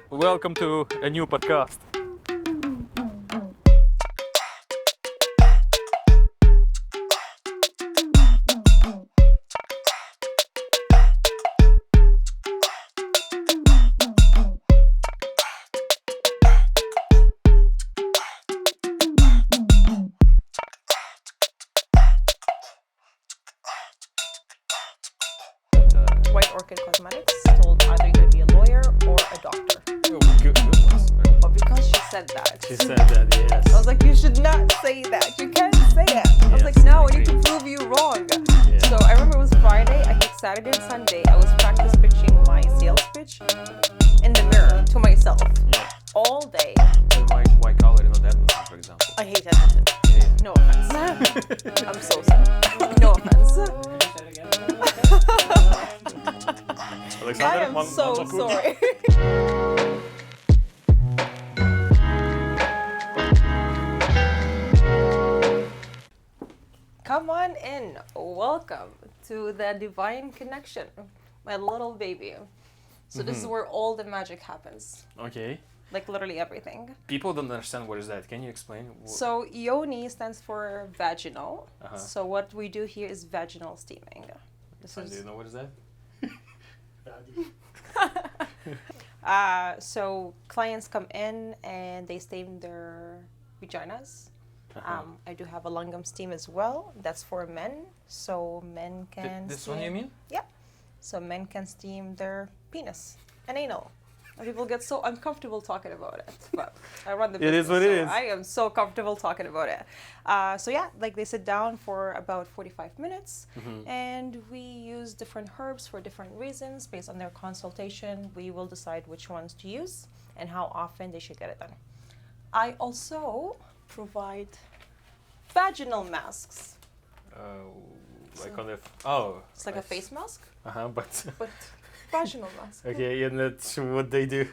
Welcome to a new podcast. White Orchid Cosmetics told either you're going to be a lawyer or a doctor. Oh, good ones. But because she said that, She said that, yes. I was like, you should not say that. You can't say it. I was Yes, like, no, I I need to agree. prove you wrong. Yeah. So I remember it was Friday. I think Saturday and Sunday, I was practice pitching my sales pitch in the mirror to myself Yeah. all day. And why call it not Edmonton, for example? I hate Edmonton. Yeah. No offense. I'm so sorry. No offense. I am so sorry. Come on in. Welcome to the Divine Connection, my little baby. So this is where all the magic happens. Okay. Like literally everything. People don't understand what is that. Can you explain? So Yoni stands for vaginal. Uh-huh. So what we do here is vaginal steaming. This Do you know what is that? So clients come in and they steam their vaginas. I do have a lingam steam as well. That's for men, so men can This steam. one you mean? Yeah. So men can steam their penis and anal. And people get so uncomfortable talking about it, but I run the It business, is what so it is. I am so comfortable talking about it. So yeah, like they sit down for about 45 minutes, and we use different herbs for different reasons. Based on their consultation, we will decide which ones to use and how often they should get it done. I also provide vaginal masks. Like on the... Oh. It's like a face mask, But... but vaginal mask. Okay, and that's what they do.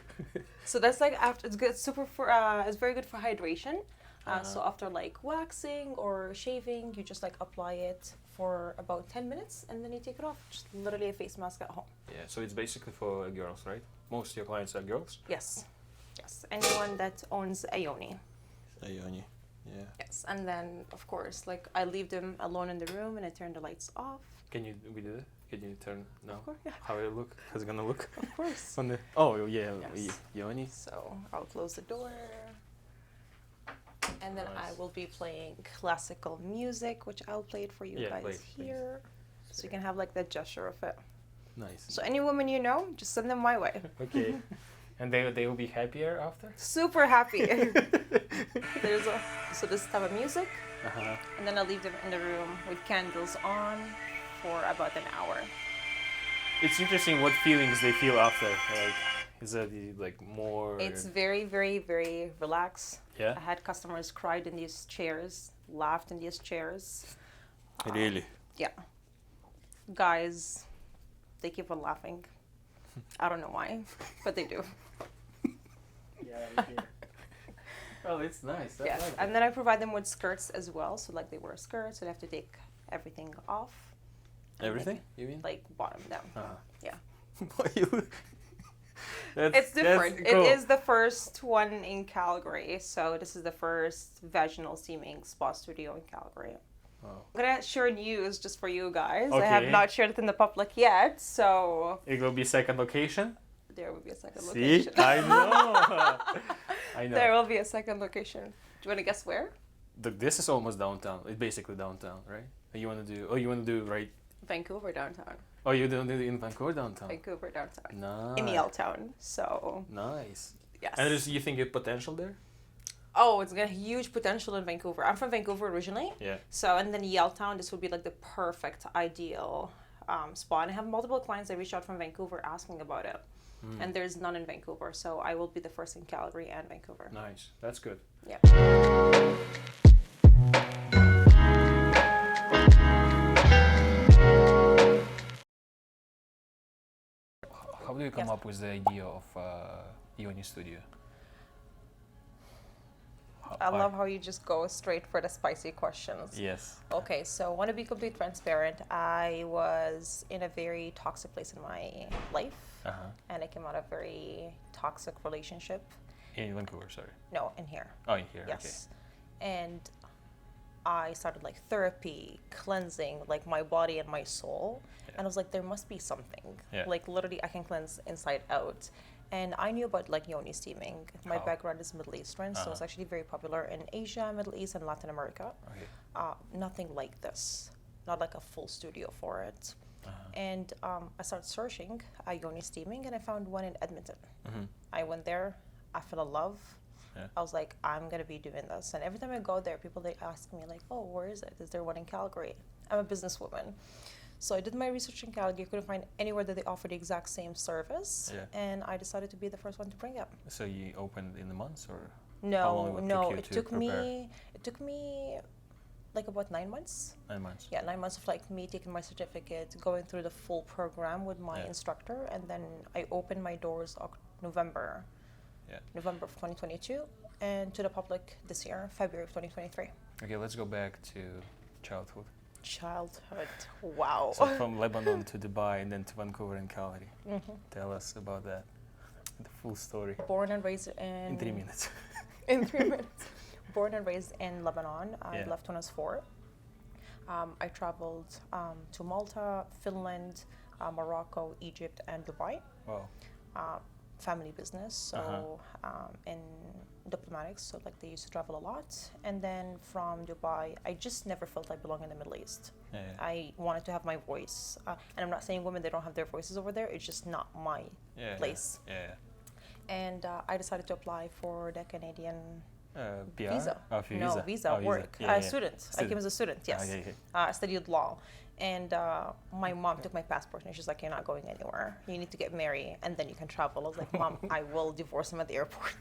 So that's like after it's good, super for it's very good for hydration. So after like waxing or shaving, you just like apply it for about 10 minutes and then you take it off. Just literally a face mask at home. Yeah, so it's basically for girls, right? Most of your clients are girls? Yes. Yes. Anyone that owns a Yoni. Yoni. Yeah. Yes. And then of course, like I leave them alone in the room and I turn the lights off. Can you do it? Can you turn now? Of course, yeah. How it look? How's it gonna look? Of course. On the... Oh yeah, Yes. Yoni. So I'll close the door. And then I Nice. will be playing classical music, which I'll play it for you Yeah, play guys it, please. here. So you can have like the gesture of it. Nice. So any woman you know, just send them my way. Okay. And they will be happier after? Super happy. So this type of music, Uh-huh. and then I'll leave them in the room with candles on for about an hour. It's interesting what feelings they feel after. Like, is that like more... It's very, very, very relaxed. Yeah? I had customers cried in these chairs, laughed in these chairs. Really? Yeah. Guys, they keep on laughing. I don't know why, but they do. Oh, it's nice. I Yes, like and then I provide them with skirts as well. So like they wear skirts, so they have to take everything off. And Everything, you mean? Like bottom down. Uh-huh. Yeah. Boy, you... That's, It's different. That's cool. It is the first one in Calgary. So this is the first vaginal steaming spa studio in Calgary. Wow. I'm gonna share news just for you guys. I have Okay. not shared it in the public yet, so It will be second location. there will be a second See? location. I know. I know. There will be a second location. Do you want to guess where? This is almost downtown. It's basically downtown, right? You want to do... Oh, you want to do right... Vancouver downtown. Oh, you don't do it in Vancouver downtown? Vancouver downtown. Nice. In Yaletown. So Nice. yes. And you think you have potential there? Oh, it's got a huge potential in Vancouver. I'm from Vancouver originally. Yeah. So, and then Yaletown, this would be like the perfect, ideal spot. And I have multiple clients that reach out from Vancouver asking about it. And there's none in Vancouver. So I will be the first in Calgary and Vancouver. Nice. That's good. Yeah. How do you come Yes. up with the idea of Yoni Studio? I love how you just go straight for the spicy questions. Yes. Okay, so I want to be completely transparent. I was in a very toxic place in my life, and I came out of a very toxic relationship. In Vancouver, sorry. No, in here. Oh, in here, yes. And I started like therapy, cleansing like my body and my soul. And I was like, there must be something. Like literally I can cleanse inside out. And I knew about like Yoni steaming. My background is Middle Eastern, so it's actually very popular in Asia, Middle East, and Latin America. Nothing like this, not like a full studio for it. And I started searching Yoni steaming, and I found one in Edmonton. I went there, I fell in love. I was like, I'm gonna be doing this. And every time I go there, people they ask me like, oh, where is it? Is there one in Calgary? I'm a businesswoman. So I did my research in Calgary, couldn't find anywhere that they offer the exact same service, and I decided to be the first one to bring it. So you opened in the months, or no, it took me like about 9 months. 9 months. Yeah, 9 months of like me taking my certificate, going through the full program with my instructor, and then I opened my doors November of 2022, and to the public this year, February of 2023. Okay, let's go back to childhood. Wow. So from Lebanon to Dubai and then to Vancouver and Calgary. Tell us about that, the full story. Born and raised in 3 minutes. In 3 minutes. Born and raised in Lebanon. I left when I was 4. I traveled to Malta, Finland, Morocco, Egypt, and Dubai. Wow. Family business, so in diplomatics, so like they used to travel a lot. And then from Dubai, I just never felt I belonged in the Middle East. I wanted to have my voice, and I'm not saying women they don't have their voices over there. It's just not my place. And I decided to apply for the Canadian visa. Visa work. Student. I came as a student. Yes. I studied law. And my mom took my passport and she's like, you're not going anywhere. You need to get married and then you can travel. I was like, Mom, I will divorce him at the airport.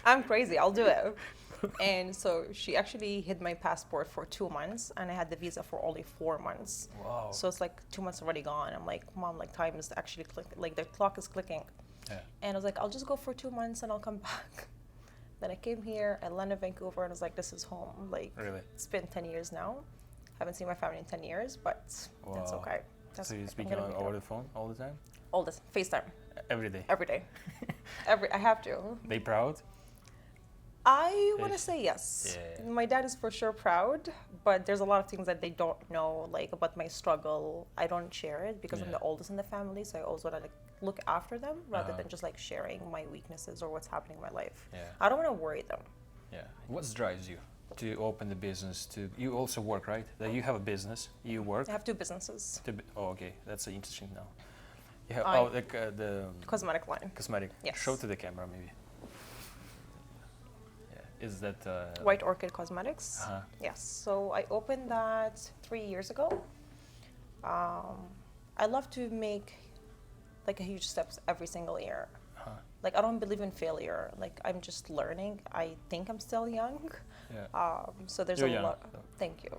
I'm crazy. I'll do it. And so she actually hid my passport for 2 months and I had the visa for only 4 months. Wow. So it's like 2 months already gone. I'm like, Mom, like time is actually clicking. Like the clock is clicking. And I was like, I'll just go for 2 months and I'll come back. Then I came here, I landed in Vancouver and I was like, this is home. Like, really? It's been 10 years now. Haven't seen my family in 10 years, but that's okay. So you speak over the phone all the time? All this FaceTime. Every day? Every day. I have to. They proud? I want to say yes. My dad is for sure proud, but there's a lot of things that they don't know, like about my struggle. I don't share it because I'm the oldest in the family, so I always want to like look after them rather than just like sharing my weaknesses or what's happening in my life. I don't want to worry them. What drives you to open the business? You also work, right? That you have a business. You work. I have 2 businesses. Okay, that's interesting now. You have the cosmetic line. Cosmetic. Yes. Show to the camera, maybe. Is that White Orchid Cosmetics? Yes. So I opened that 3 years ago. I love to make like a huge steps every single year. Like I don't believe in failure. Like I'm just learning. I think I'm still young. So there's You're a lot. Thank you.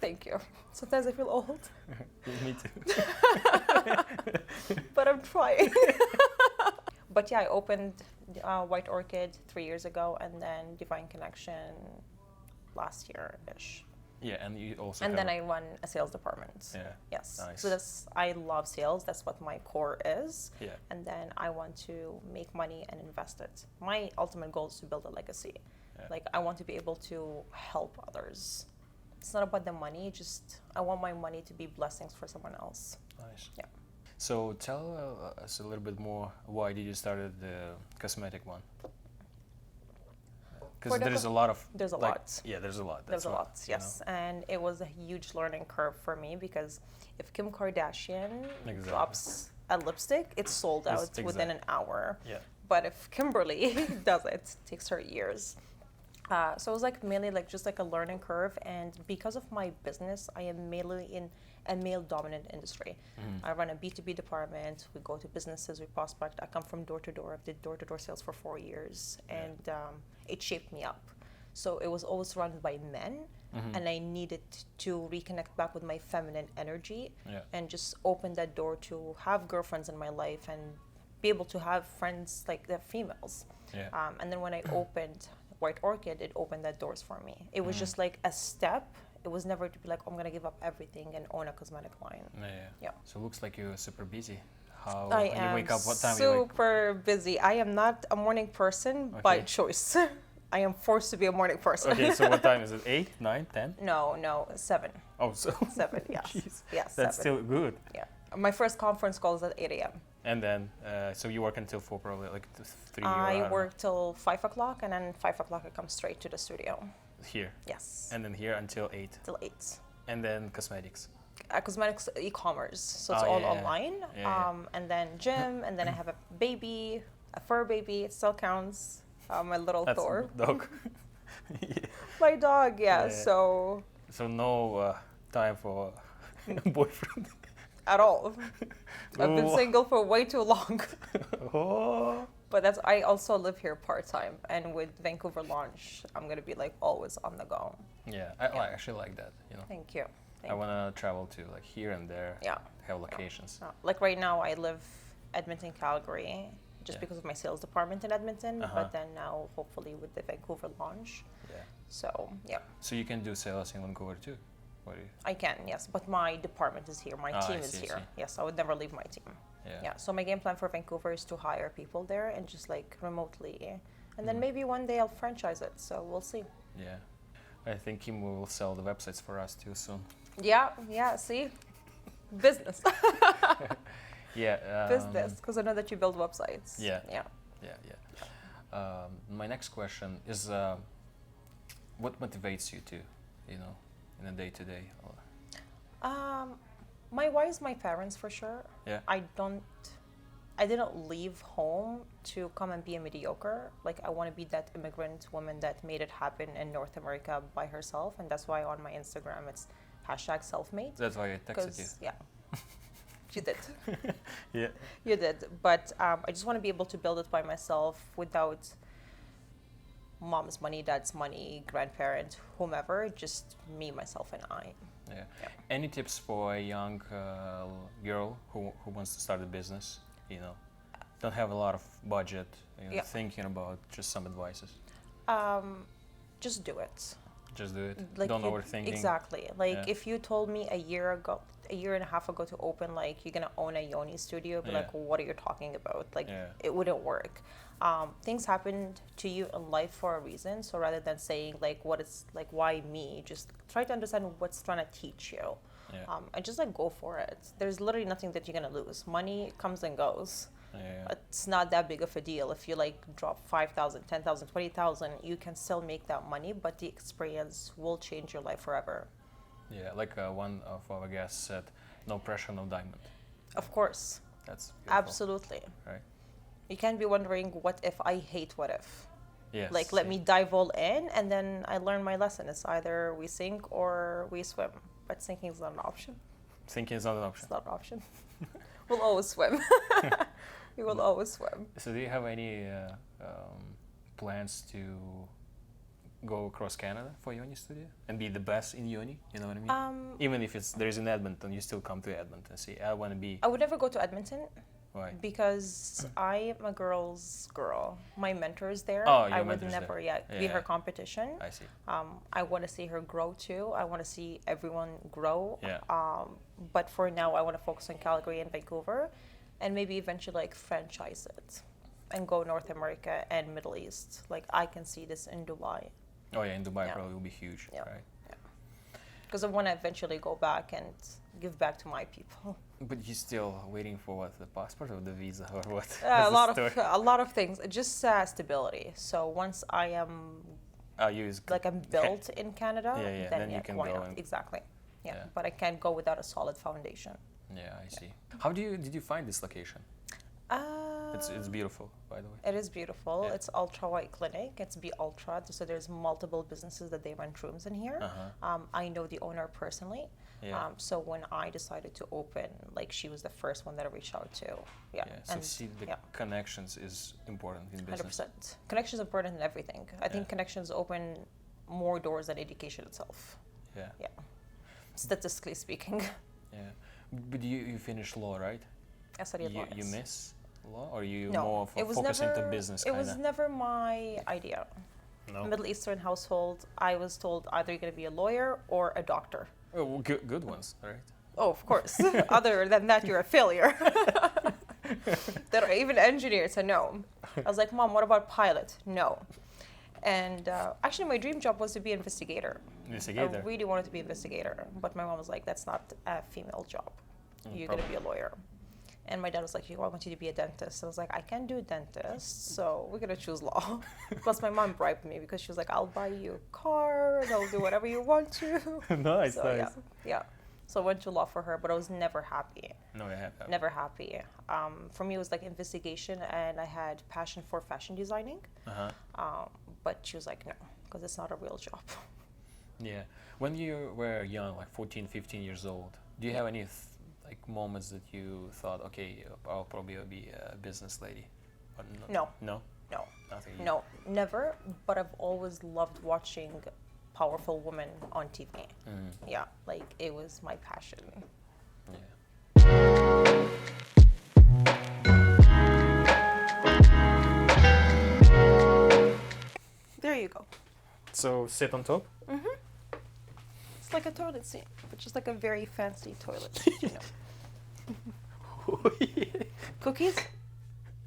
Thank you. Sometimes I feel old. Me too. But I'm trying. But yeah, I opened White Orchid 3 years ago, and then Divine Connection last year-ish. And you also. And then I run a sales department. Yes. Nice. So I love sales. That's what my core is. And then I want to make money and invest it. My ultimate goal is to build a legacy. Like I want to be able to help others. It's not about the money. Just I want my money to be blessings for someone else. Nice. So tell us a little bit more. Why did you start the cosmetic one? Because there's a lot. There's a lot. Yeah, there's a lot. There's a lot, yes. And it was a huge learning curve for me because if Kim Kardashian drops a lipstick, it's sold out within an hour. But if Kimberly does it, it takes her years. So it was like mainly like just like a learning curve. And because of my business, I am mainly in a male-dominant industry. I run a B2B department. We go to businesses, we prospect. I come from door to door. I did door-to-door sales for 4 years, and it shaped me up. So it was always surrounded by men, and I needed to reconnect back with my feminine energy and just open that door to have girlfriends in my life and be able to have friends like the females. Yeah. And then when I opened White Orchid, it opened that doors for me. It was just like a step. It was never to be like, I'm gonna give up everything and own a cosmetic line. Yeah. So it looks like you're super busy. How I you am wake up? What time you wake? super busy. I am not a morning person by choice. I am forced to be a morning person. Okay, so what time is it? 8, 9, 10? No, 7. Oh, so 7, yes. Jeez. Yes, That's 7. still good. Yeah. My first conference call is at 8 a.m. And then, so you work until 4 probably, like 3 or I don't work till 5 o'clock, and then 5 o'clock I come straight to the studio. Here? Yes. And then here until 8? Till 8. And then cosmetics? Cosmetics e-commerce, so it's all online. And then gym, and then I have a baby, a fur baby, it still counts. My little That's Thor. Dog. My dog, yeah. So no time for a boyfriend? At all. I've been single for way too long. Oh. But I also live here part-time, and with Vancouver launch, I'm going to be like always on the go. Yeah, I actually like that, you know. Thank you. I want to travel to like here and there, have locations. Like right now I live Edmonton, Calgary, just because of my sales department in Edmonton, but then now hopefully with the Vancouver launch. Yeah. So, yeah. So you can do sales in Vancouver too? Or I can, yes, but my department is here, my team is here. Yes, I would never leave my team. Yeah, so my game plan for Vancouver is to hire people there and just like remotely. And then maybe one day I'll franchise it, so we'll see. Yeah. I think Kim will sell the websites for us too soon. Yeah, see? Business. Yeah. Business, because I know that you build websites. Yeah. Yeah. My next question is, what motivates you to, you know, in a day-to-day? My why is my parents for sure. Yeah. I didn't leave home to come and be a mediocre. Like I want to be that immigrant woman that made it happen in North America by herself, and that's why on my Instagram it's #selfmade. That's why I texted you. Yeah, you did. Yeah. You did, but I just want to be able to build it by myself without mom's money, dad's money, grandparent, whomever. Just me, myself, and I. Yeah. Any tips for a young girl who wants to start a business? You know, don't have a lot of budget. You know, thinking about just some advices. Just do it. Just do it. Like don't overthink. Exactly. Like if you told me a year and a half ago to open, like you're gonna own a Yoni studio, I'd be like, what are you talking about? Like it wouldn't work. Things happened to you in life for a reason. So rather than saying like what it's like, why me, just try to understand what's trying to teach you. And just like go for it. There's literally nothing that you're gonna lose. Money comes and goes. It's not that big of a deal. If you like drop 5,000, 10,000, 20,000, you can still make that money, but the experience will change your life forever. Yeah, like one of our guests said, no pressure, no diamond. Of course. That's beautiful. Absolutely. Right. You can't be wondering, what if I hate what if? Yes. Like, let me dive all in, and then I learn my lesson. It's either we sink or we swim. But sinking is not an option. Sinking is not an option. It's not an option. We'll always swim. We will always swim. So do you have any plans to go across Canada for Yoni studio and be the best in Yoni? You know what I mean? Even if there's in Edmonton, you still come to Edmonton. See, I want to be. I would never go to Edmonton. Why? Because I am a girl's girl. My mentor is there. Oh, your I would mentor's never there. be her competition. I see. I want to see her grow too. I want to see everyone grow. Yeah. But for now, I want to focus on Calgary and Vancouver, and maybe eventually like franchise it, and go North America and Middle East. Like I can see this in Dubai. Oh yeah, in Dubai probably will be huge, right? Yeah. Because I want to eventually go back and give back to my people. But you're still waiting for what, the passport or the visa or what? A lot of things. Just stability. So once I am, I'm built in Canada, then you can go. Exactly. Yeah. But I can't go without a solid foundation. Yeah, I see. How did you find this location? It's beautiful, by the way. It is beautiful. Yeah. It's Ultra White Clinic. It's Be Ultra. So there's multiple businesses that they rent rooms in here. I know the owner personally. Yeah. So when I decided to open, like she was the first one that I reached out to. Yeah. So see, the connections is important in business. 100%. Connections is important in everything. I think connections open more doors than education itself. Yeah. Yeah. Statistically speaking. Yeah. But you finished law, right? I studied law. You miss law, or you No, more focusing to business? It was never my idea. No. Middle Eastern household, I was told either you're going to be a lawyer or a doctor. Oh, well, good ones, right? Oh, of course. Other than that, you're a failure. There are even engineers, I know. I was like, Mom, what about pilot? No. And actually, my dream job was to be investigator. Investigator? I really wanted to be investigator. But my mom was like, that's not a female job. You're going to be a lawyer. And my dad was like, I want you to be a dentist. I was like, I can't do dentist, so we're going to choose law. Plus, my mom bribed me because she was like, I'll buy you a car, and I'll do whatever you want to. Nice, so, nice. Yeah. So I went to law for her, but I was never happy. No, I have. Never happy. For me, it was like investigation, and I had passion for fashion designing. But she was like, no, because it's not a real job. Yeah. When you were young, like 14, 15 years old, do you have any like moments that you thought, okay, I'll probably be a business lady? Or No. No? No. Nothing. No, never. But I've always loved watching powerful women on TV. Yeah, like it was my passion. Yeah. There you go. So sit on top? It's like a toilet seat, but just like a very fancy toilet. You know. Cookies?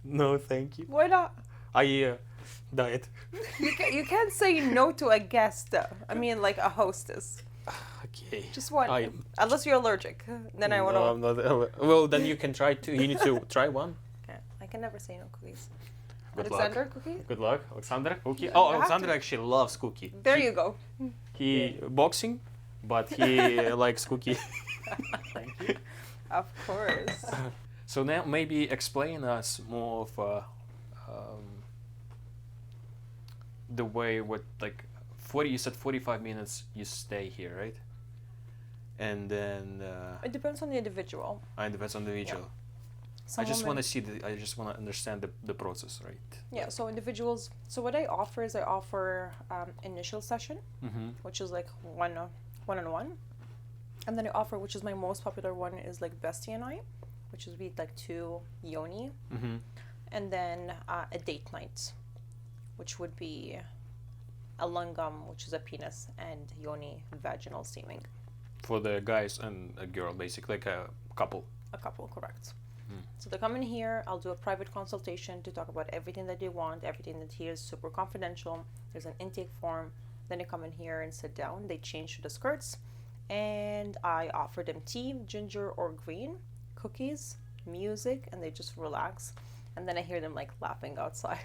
No, thank you. Why not? I diet. You can't say no to a guest. I mean, like a hostess. Okay. Just one. Unless you're allergic, then I want to. No, I'm not. Well, then you can try two. You need to try one. Yeah, I can never say no cookies. Good Alexander, luck. cookie? Good luck, Alexander. Cookie. Yeah, Oh, you have Alexander to. actually loves cookie. There you go. He boxing, but he likes cookie. Thank you. Of course. So now maybe explain us more of the way what like 40. You said 45 minutes. You stay here, right? And then It depends on the individual. it depends on the individual. Some I just women- want to see I just want to understand the process, right? Yeah, so individuals. So what I offer is I offer initial session, which is like one-on-one, and then I offer, which is my most popular one, is like Bestie and I, which is like 2 Yoni, and then a date night, which would be a Lingam, which is a penis, and Yoni vaginal steaming. For the guys and a girl, basically like a couple. A couple, correct. So they come in here, I'll do a private consultation to talk about everything that they want, everything that here is super confidential. There's an intake form. Then they come in here and sit down. They change to the skirts. And I offer them tea, ginger or green, cookies, music, and they just relax. And then I hear them like laughing outside.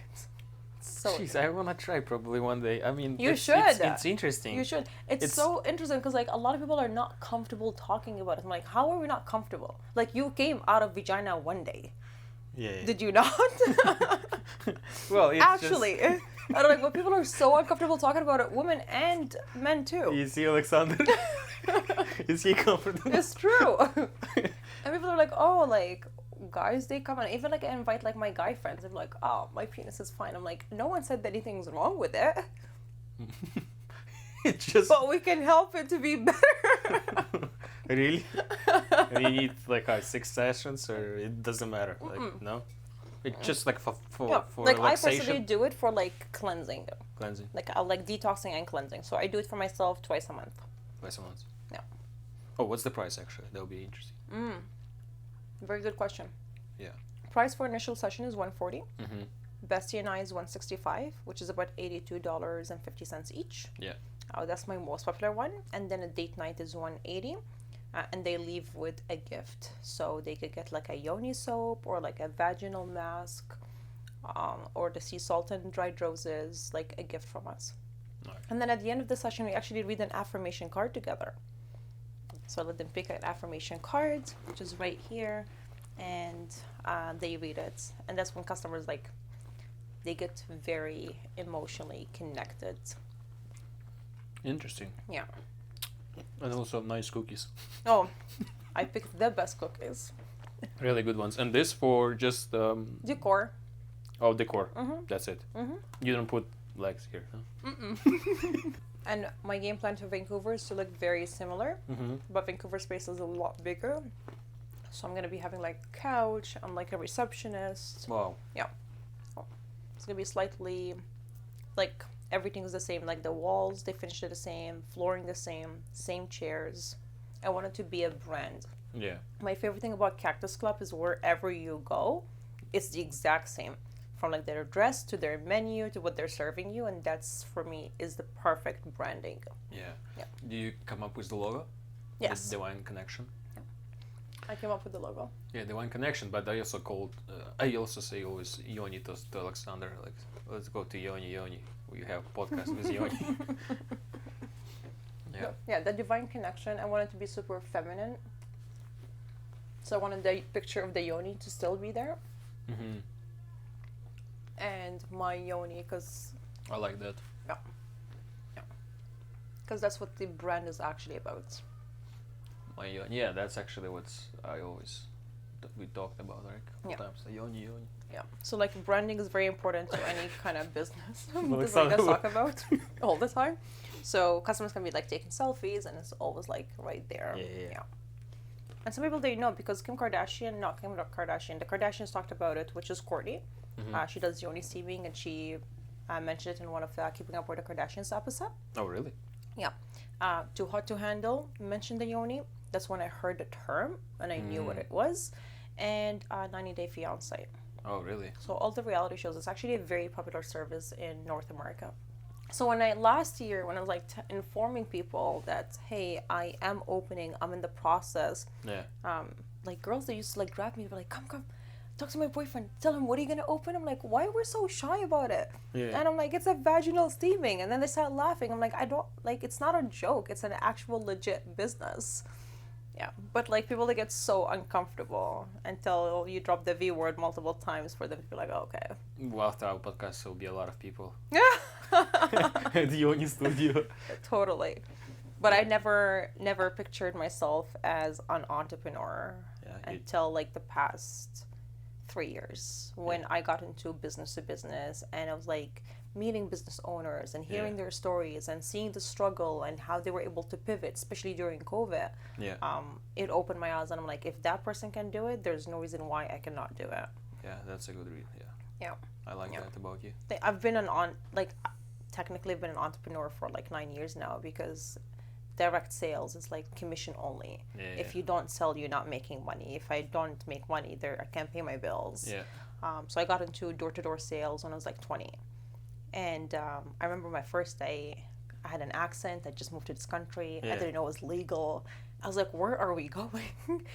So Jeez, I want to try probably one day. I mean, You it's interesting. you should. It's so interesting because like a lot of people are not comfortable talking about it. I'm like, how are we not comfortable? Like you came out of vagina one day. Yeah. Did you not? Well, it's Actually, I don't like, but people are so uncomfortable talking about it, women and men too. You see, Alexander? Is he comfortable? It's true. And people are like, oh, like guys, they come and even like I invite like my guy friends. I'm like, oh, my penis is fine. I'm like, no one said that anything's wrong with it. It's just But we can help it to be better. really. And you need like 6 sessions, or it doesn't matter. Like no, it's just like for like I relaxation. personally do it for like cleansing. Cleansing Like I like detoxing and cleansing. So I do it for myself twice a month. twice a month. Yeah. Oh, what's the price actually? That would be interesting. Very good question. Yeah. Price for initial session is $140. Mm-hmm. Bestie and I is $165, which is about $82.50 each. Yeah. That's my most popular one. And then a date night is $180. And they leave with a gift. So they could get like a Yoni soap or like a vaginal mask or the sea salt and dried roses, like a gift from us. Nice. And then at the end of the session, we actually read an affirmation card together. So I let them pick an affirmation card, which is right here, and they read it. And that's when customers like, they get very emotionally connected. Interesting. Yeah. And also nice cookies. Oh, I picked the best cookies. Really good ones. And this for just Decor. oh, decor. That's it. You don't put legs here, huh? And my game plan to Vancouver is to look very similar, but Vancouver space is a lot bigger. So I'm gonna be having like a couch. I'm like a receptionist. Wow. Yeah. So it's gonna be slightly like everything's the same. Like the walls, they finished it the same. Flooring the same chairs. I want it to be a brand. Yeah. My favorite thing about Cactus Club is wherever you go, it's the exact same. From like their dress to their menu to what they're serving you, and that's for me is the perfect branding. Yeah. Yeah. Do you come up with the logo? Yes. The Divine Connection. I came up with the logo. Yeah, Divine Connection. But I also called. I also say always Yoni to Alexander. Like, let's go to Yoni. We have podcast with Yoni. Yeah. Yeah, the Divine Connection. I want it to be super feminine. So I wanted the picture of the Yoni to still be there. Mm-hmm. And My Yoni, because I like that. Because that's what the brand is actually about. My Yoni. Yeah, that's actually what we talked about, right? Yeah. Sometimes the Yoni. Yeah. So like branding is very important to any kind of business. Well, That's what I talk about all the time. So customers can be like taking selfies, and it's always like right there. Yeah. And some people they know because the Kardashians talked about it, which is Kourtney. Mm-hmm. She does Yoni steaming, and she mentioned it in one of the Keeping Up with the Kardashians episode. Oh, really? Yeah. Too Hot to Handle mentioned the Yoni. That's when I heard the term and I knew what it was. And 90 Day Fiancé. Oh, really? So all the reality shows, it's actually a very popular service in North America. So last year, when I was like informing people that, hey, I am opening, I'm in the process. Yeah. Like girls, they used to like grab me, they were like, come, talk to my boyfriend, tell him, what are you going to open? I'm like, why we're so shy about it? Yeah. And I'm like, it's a vaginal steaming. And then they start laughing. I'm like, it's not a joke. It's an actual legit business. Yeah. But like people, they get so uncomfortable until you drop the V word multiple times for them to be like, oh, okay. Well, after our podcast, there'll be a lot of people Yeah. at the Yoni studio. Totally. But I never pictured myself as an entrepreneur until like the past 3 years when I got into business to business, and I was like meeting business owners and hearing their stories and seeing the struggle and how they were able to pivot, especially during COVID. Yeah. It opened my eyes, and I'm like, if that person can do it, there's no reason why I cannot do it. Yeah, that's a good read. Yeah. I like that about you. I've been technically been an entrepreneur for like 9 years now, because direct sales is like commission only. If you don't sell, you're not making money. If I don't make money, I can't pay my bills. Yeah. So I got into door-to-door sales when I was like 20. And I remember my first day, I had an accent. I just moved to this country. I didn't know it was legal. I was like, where are we going?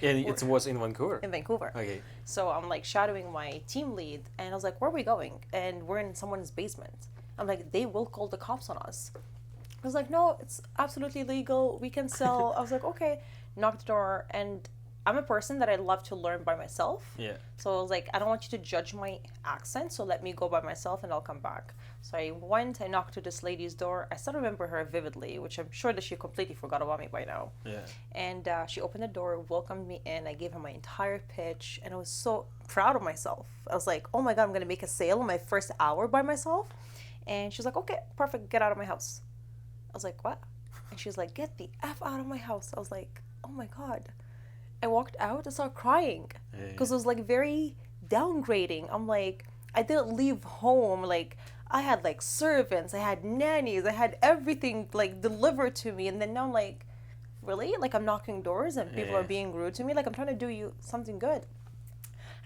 And it was in Vancouver? In Vancouver. Okay. So I'm like shadowing my team lead, and I was like, where are we going? And we're in someone's basement. I'm like, they will call the cops on us. I was like, no, it's absolutely legal. We can sell. I was like, okay. Knocked the door, and I'm a person that I love to learn by myself. Yeah. So I was like, I don't want you to judge my accent, so let me go by myself and I'll come back. So I knocked to this lady's door. I still remember her vividly, which I'm sure that she completely forgot about me by now. Yeah. And she opened the door, welcomed me in. I gave her my entire pitch, and I was so proud of myself. I was like, oh my God, I'm going to make a sale in my first hour by myself. And she's like, okay, perfect, get out of my house. I was like, what? And she was like, get the F out of my house. I was like, oh my God. I walked out and started crying because it was like very downgrading. I'm like, I didn't leave home. Like, I had like servants, I had nannies, I had everything like delivered to me. And then now I'm like, really? Like, I'm knocking doors and people are being rude to me. Like, I'm trying to do you something good.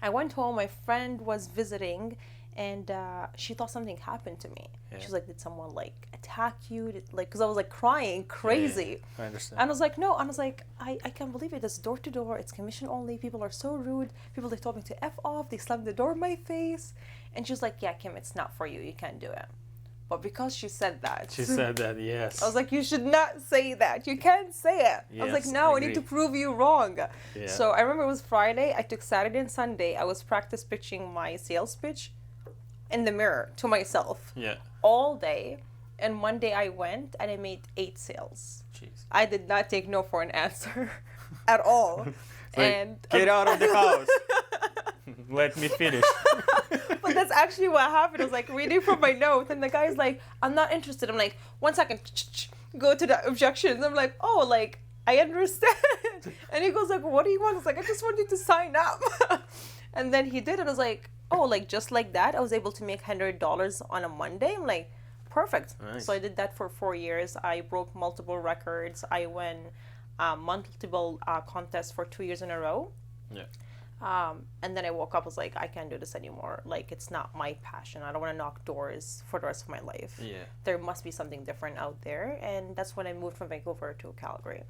I went home, my friend was visiting, and she thought something happened to me. She was like, did someone like attack you? Because I was like crying crazy. I understand. And I was like, no. And I was like, I can't believe it. It's door to door. It's commission only. People are so rude. People, they told me to F off. They slammed the door in my face. And she was like, yeah, Kim, it's not for you. You can't do it. But because she said that. She said that, yes. I was like, you should not say that. You can't say it. Yes, I was like, no, I need to prove you wrong. Yeah. So I remember it was Friday. I took Saturday and Sunday. I was practice pitching my sales pitch in the mirror to myself. Yeah. All day. And Monday I went and I made 8 sales. Jeez. I did not take no for an answer at all. Like, get out of the house. Let me finish. But that's actually what happened. I was like reading from my notes, and the guy's like, I'm not interested. I'm like, 1 second, go to the objections. I'm like, oh, like, I understand. And he goes like, what do you want? I was like, I just want you to sign up. And then he did, and I was like, oh, like just like that, I was able to make $100 on a Monday. I'm like, perfect. Nice. So I did that for 4 years. I broke multiple records. I won multiple contests for 2 years in a row. Yeah. And then I woke up, I was like, I can't do this anymore. Like, it's not my passion. I don't want to knock doors for the rest of my life. Yeah. There must be something different out there. And that's when I moved from Vancouver to Calgary.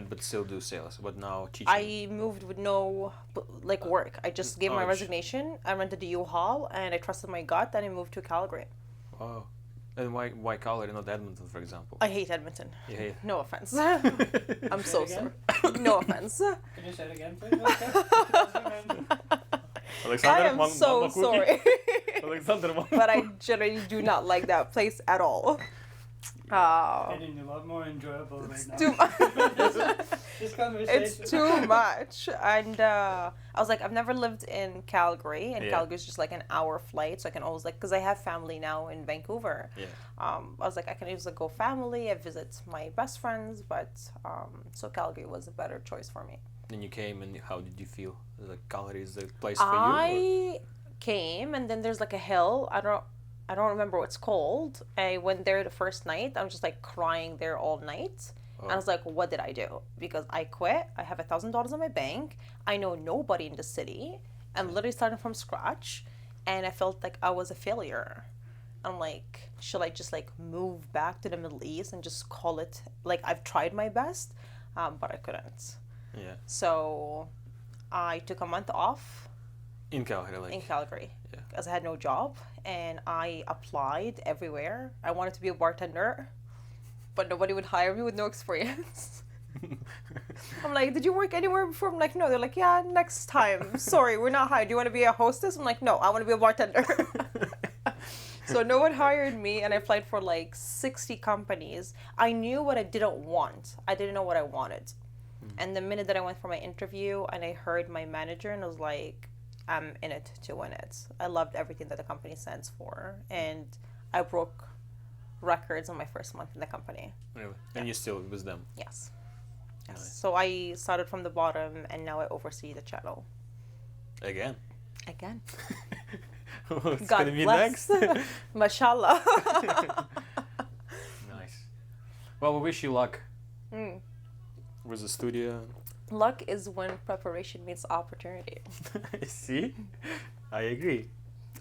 But still do sales, but now teaching. I moved with no work. I just gave my resignation. I rented a U-Haul, and I trusted my gut, and I moved to Calgary. Wow. And why Calgary, not Edmonton, for example? I hate Edmonton. You hate it? No offense. I'm so sorry. No offense. Can you say it again, please? Alexander, I am so sorry. Alexander, But I generally do not like that place at all. Getting a lot more enjoyable right now. This conversation. It's too much. And I was like, I've never lived in Calgary, and Calgary is just like an hour flight, so I can always like, because I have family now in Vancouver. Yeah. I was like, I can usually go family, I visit my best friends, but so Calgary was a better choice for me. Then you came, and how did you feel? Like Calgary is the place for you? I came, and then there's like a hill. I don't remember what it's called. I went there the first night. I was just like crying there all night. And I was like, what did I do? Because I quit. I have $1,000 in my bank. I know nobody in the city. I'm literally starting from scratch. And I felt like I was a failure. I'm like, should I just like move back to the Middle East and just call it, like I've tried my best, but I couldn't. Yeah. So I took a month off. In Calgary, like. In Calgary. Yeah. Because I had no job, and I applied everywhere. I wanted to be a bartender, but nobody would hire me with no experience. I'm like, did you work anywhere before? I'm like, no. They're like, yeah, next time. Sorry, we're not hired. Do you want to be a hostess? I'm like, no, I want to be a bartender. So no one hired me, and I applied for like 60 companies. I knew what I didn't want. I didn't know what I wanted. And the minute that I went for my interview and I heard my manager, and I was like, I'm in it to win it. I loved everything that the company stands for, and I broke records on my first month in the company. Really? And you still with them? Yes. Yes. Nice. So I started from the bottom, and now I oversee the channel. Again? What's God gonna be bless. next? Mashallah. Nice. Well, we wish you luck with the studio. Luck is when preparation meets opportunity. See? I agree.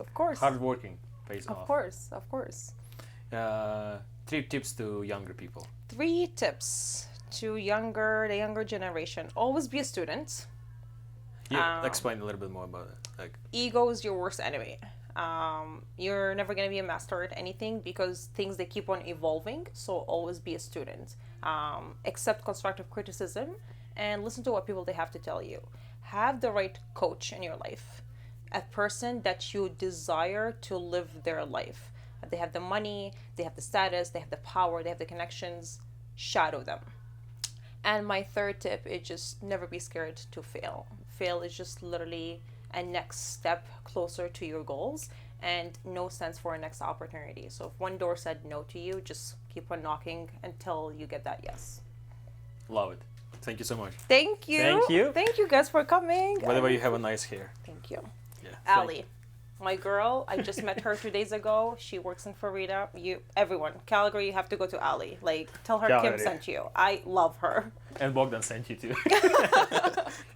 Of course. Hard working pays Of off. course. Of course. 3 tips to younger people. 3 tips to the younger generation. Always be a student. Yeah, explain a little bit more about it. Like, Ego is your worst enemy. You're never going to be a master at anything because things, they keep on evolving. So always be a student. Accept constructive criticism and listen to what people they have to tell you. Have the right coach in your life, a person that you desire to live their life. They have the money, they have the status, they have the power, they have the connections. Shadow them. And my 3rd tip is just never be scared to fail. Fail is just literally a next step closer to your goals, and no sense for a next opportunity. So if one door said no to you, just keep on knocking until you get that yes. love it. Thank you so much. Thank you. Thank you. Thank you guys for coming. By the way, you have a nice hair. Thank you. Yeah. Ali, my girl, I just met her 2 days ago. She works in Florida. Everyone, Calgary, you have to go to Ali. Like, tell her Calgary. Kim sent you. I love her. And Bogdan sent you too.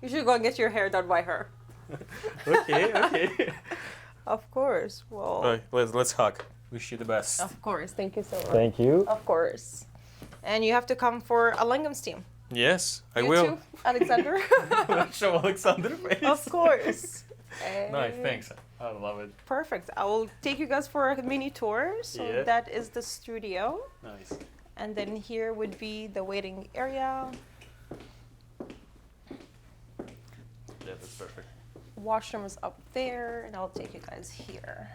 You should go and get your hair done by her. Okay. Of course. Well. All right, let's hug. Wish you the best. Of course. Thank you so much. Thank you. Of course. And you have to come for a Lingam's team. Yes, I You will. too, Alexander. Show Alexander face. Of course. Nice, thanks. I love it. Perfect. I will take you guys for a mini tour. So Yeah. that is the studio. Nice. And then here would be the waiting area. Yeah, that's perfect. Washroom is up there, and I'll take you guys here.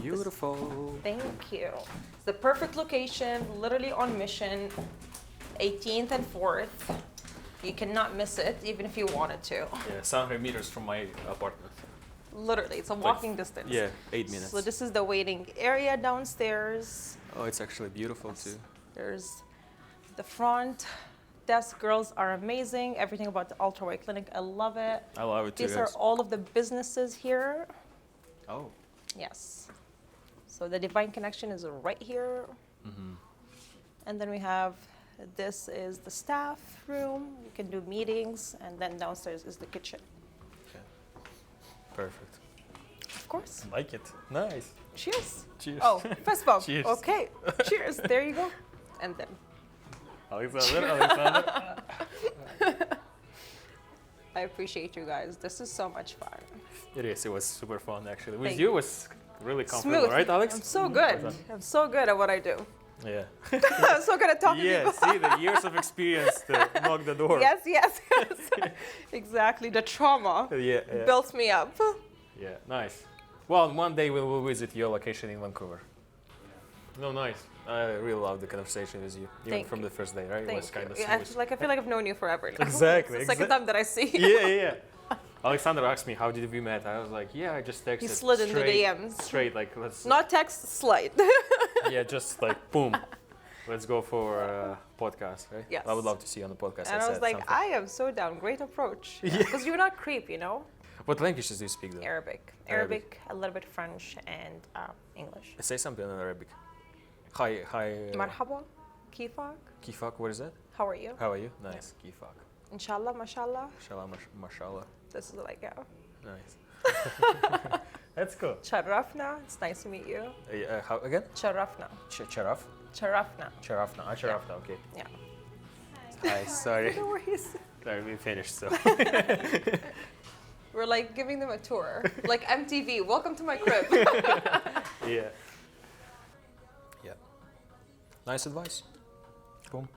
Beautiful. Thank you. It's the perfect location, literally on mission, 18th and 4th. You cannot miss it, even if you wanted to. Yeah, 700 meters from my apartment. Literally, it's a walking distance. Yeah, 8 minutes. So this is the waiting area downstairs. Oh, it's actually beautiful too. There's the front, desk girls are amazing. Everything about the Ultra White Clinic, I love it. I love it too. These are all of the businesses here. Oh. Yes. So the Divine Connection is right here. Mm-hmm. And then we have, this is the staff room. You can do meetings. And then downstairs is the kitchen. Okay. Perfect. Of course. I like it. Nice. Cheers. Cheers. Oh, fist bump. Cheers. Okay. Cheers. There you go. And then. Alexander. I appreciate you guys. This is so much fun. It is. It was super fun, actually. With Thank you, it was really comfortable, Smooth. right, Alex? I'm so good. I'm so good at what I do. Yeah. I'm so good at talking to people. Yeah, see, the years of experience to knock the door. Yes. Exactly. The trauma built me up. Yeah, nice. Well, one day we will visit your location in Vancouver. No, nice. I really love the conversation with you, even from the first day, right? It was kind of smooth. I feel like I've known you forever now. Exactly. It's the second time that I see you. Yeah. Alexander asked me, how did we met? I was like, yeah, I just texted. You slid into DMs. Straight, like, let's... Not text, slide. Yeah, just like, boom. Let's go for a podcast, right? Yes. I would love to see you on the podcast. And I was like, I am so down. Great approach. Because you're not creep, you know? What languages do you speak, though? Arabic, a little bit French, and English. Say something in Arabic. Hi. Marhaba, kifak. Kifak, what is that? How are you? How are you? Nice, kifak. Inshallah, mashallah. Inshallah, mashallah. This is like, Nice. That's cool. Charafna, it's nice to meet you. How again? Charafna. Charaf? Charafna. Charafna. Charafna, okay. Yeah. Hi, sorry. No worries. Sorry, we finished, so. We're like giving them a tour. Like MTV, welcome to my crib. Yeah. Nice advice. Boom.